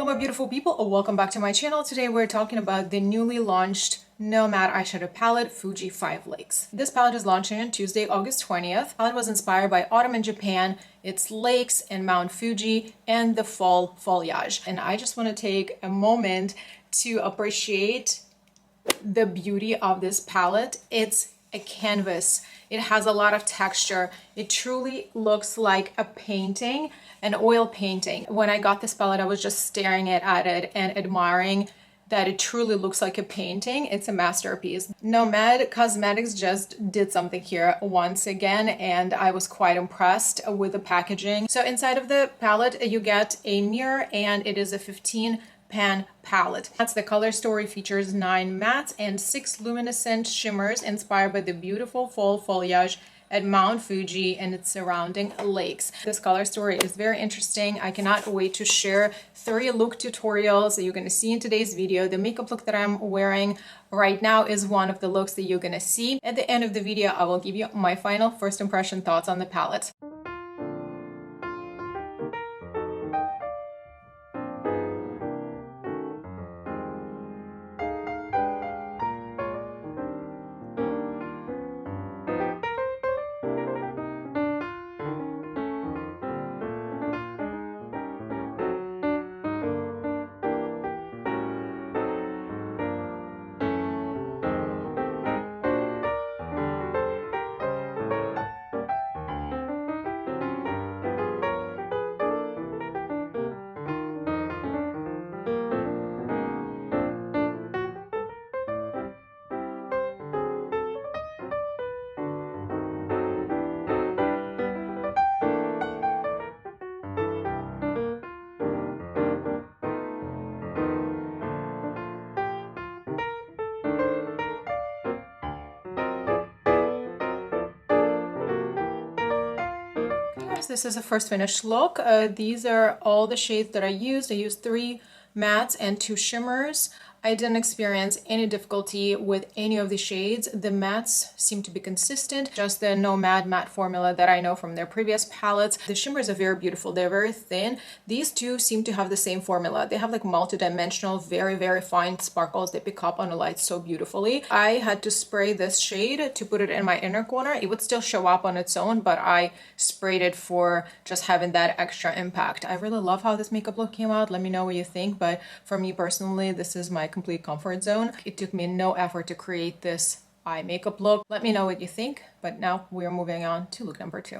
my beautiful people, welcome back to my channel. Today we're talking about the newly launched NOMAD eyeshadow palette, FUJI 5 Lakes. This palette is launching on Tuesday, August 20th. The palette was inspired by autumn in Japan, its lakes and Mount Fuji, and the fall foliage. And I just want to take a moment to appreciate the beauty of this palette. It's a canvas. It has a lot of texture. It truly looks like a painting, an oil painting. When I got this palette, I was just staring at it and admiring that it truly looks like a painting. It's a masterpiece. NOMAD Cosmetics just did something here once again, and I was quite impressed with the packaging. So inside of the palette, you get a mirror, and it is a 15 pan palette. That's the color story, features 9 mattes and 6 luminescent shimmers inspired by the beautiful fall foliage at Mount Fuji and its surrounding lakes. This color story is very interesting. I cannot wait to share 3 look tutorials that you're going to see in today's video. The makeup look that I'm wearing right now is one of the looks that you're going to see. At the end of the video, I will give you my final first impression thoughts on the palette. This is a first finished look. These are all the shades that I used. I used 3 mattes and 2 shimmers. I didn't experience any difficulty with any of the shades. The mattes seem to be consistent, just the NOMAD matte formula that I know from their previous palettes. The shimmers are very beautiful. They're very thin. These two seem to have the same formula. They have like multi-dimensional, very fine sparkles. They pick up on the light so beautifully. I had to spray this shade to put it in my inner corner. It would still show up on its own, but I sprayed it for just having that extra impact. I really love how this makeup look came out. Let me know what you think, but for me personally, this is my complete comfort zone. It took me no effort to create this eye makeup look. Let me know what you think, but now we're moving on to look number 2.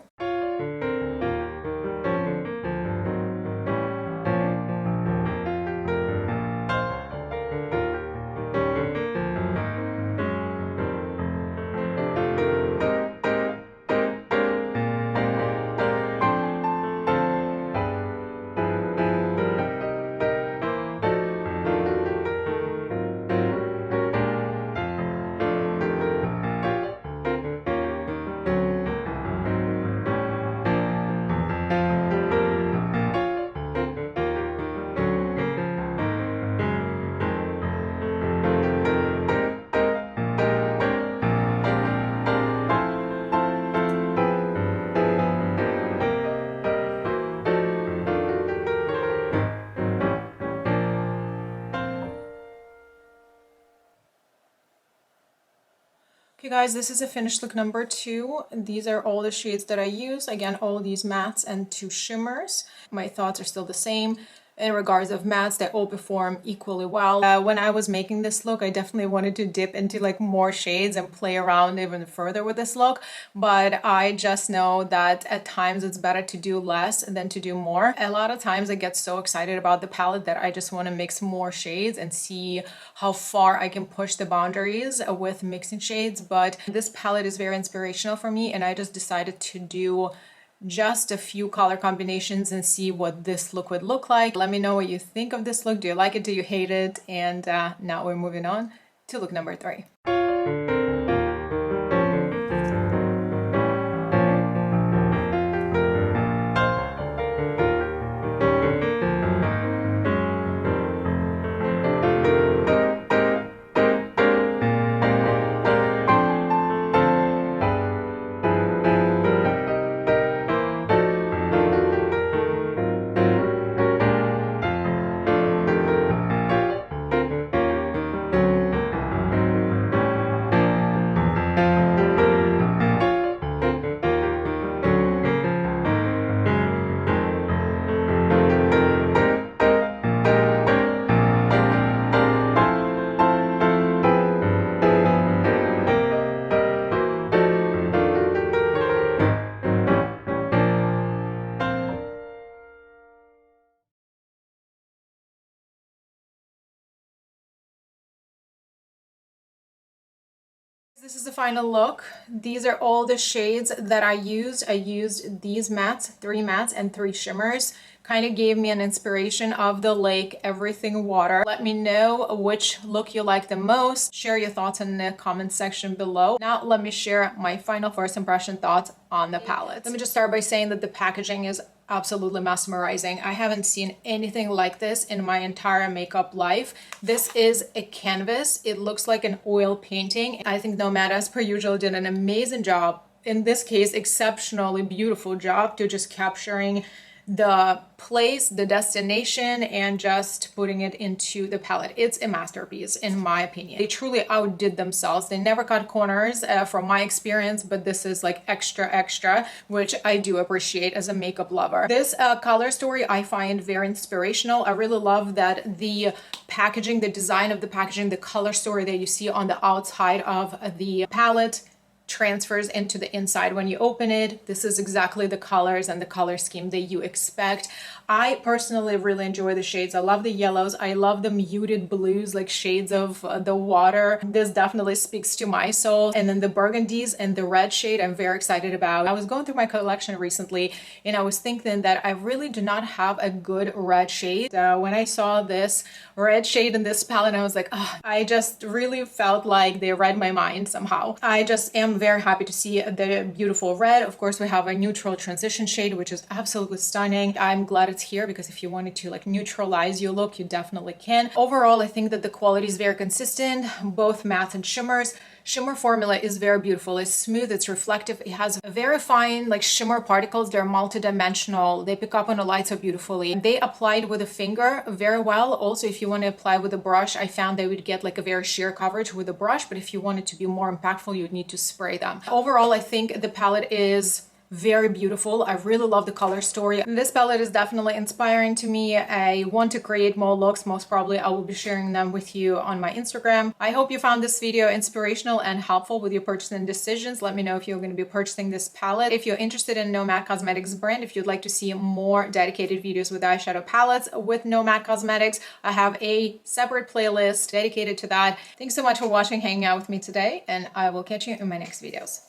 Okay guys, this is a finished look number 2. These are all the shades that I use. Again, all these mattes and 2 shimmers. My thoughts are still the same. In regards of mattes, they all perform equally well. When I was making this look, I definitely wanted to dip into like more shades and play around even further with this look, but I just know that at times it's better to do less than to do more. A lot of times I get so excited about the palette that I just want to mix more shades and see how far I can push the boundaries with mixing shades, but this palette is very inspirational for me, and I just decided to do just a few color combinations and see what this look would look like. Let me know what you think of this look. Do you like it? Do you hate it? And now we're moving on to look number 3. This is the final look. These are all the shades that I used. I used these mattes, 3 mattes and 3 shimmers. Kind of gave me an inspiration of the lake, everything water. Let me know which look you like the most. Share your thoughts in the comment section below. Now let me share my final first impression thoughts on the palette. Let me just start by saying that the packaging is absolutely mesmerizing. I haven't seen anything like this in my entire makeup life. This is a canvas. It looks like an oil painting. I think Nomad, as per usual, did an amazing job. In this case, exceptionally beautiful job to just capturing the place, the destination, and just putting it into the palette. It's a masterpiece in my opinion. They truly outdid themselves. They never cut corners from my experience, but this is like extra, which I do appreciate as a makeup lover. This color story I find very inspirational. I really love that the packaging, the design of the packaging, the color story that you see on the outside of the palette transfers into the inside when you open it. This is exactly the colors and the color scheme that you expect. I personally really enjoy the shades. I love the yellows. I love the muted blues, like shades of the water. This definitely speaks to my soul. And then the burgundies and the red shade I'm very excited about. I was going through my collection recently and I was thinking that I really do not have a good red shade. When I saw this red shade in this palette, I was like, oh, I just really felt like they read my mind somehow. I just am very happy to see the beautiful red. Of course, we have a neutral transition shade, which is absolutely stunning. I'm glad it's here because if you wanted to like neutralize your look, you definitely can. Overall, I think that the quality is very consistent, both mattes and shimmers. Shimmer formula is very beautiful. It's smooth, it's reflective. It has a very fine like shimmer particles. They're multi-dimensional. They pick up on the light so beautifully. They applied with a finger very well. Also, if you want to apply with a brush, I found they would get like a very sheer coverage with a brush, but if you wanted to be more impactful, you'd need to spray them. Overall, I think the palette is very beautiful. I really love the color story. This palette is definitely inspiring to me. I want to create more looks. Most probably I will be sharing them with you on my Instagram. I hope you found this video inspirational and helpful with your purchasing decisions. Let me know if you're going to be purchasing this palette. If you're interested in Nomad Cosmetics brand, if you'd like to see more dedicated videos with eyeshadow palettes with Nomad Cosmetics, I have a separate playlist dedicated to that. Thanks so much for watching, hanging out with me today, and I will catch you in my next videos.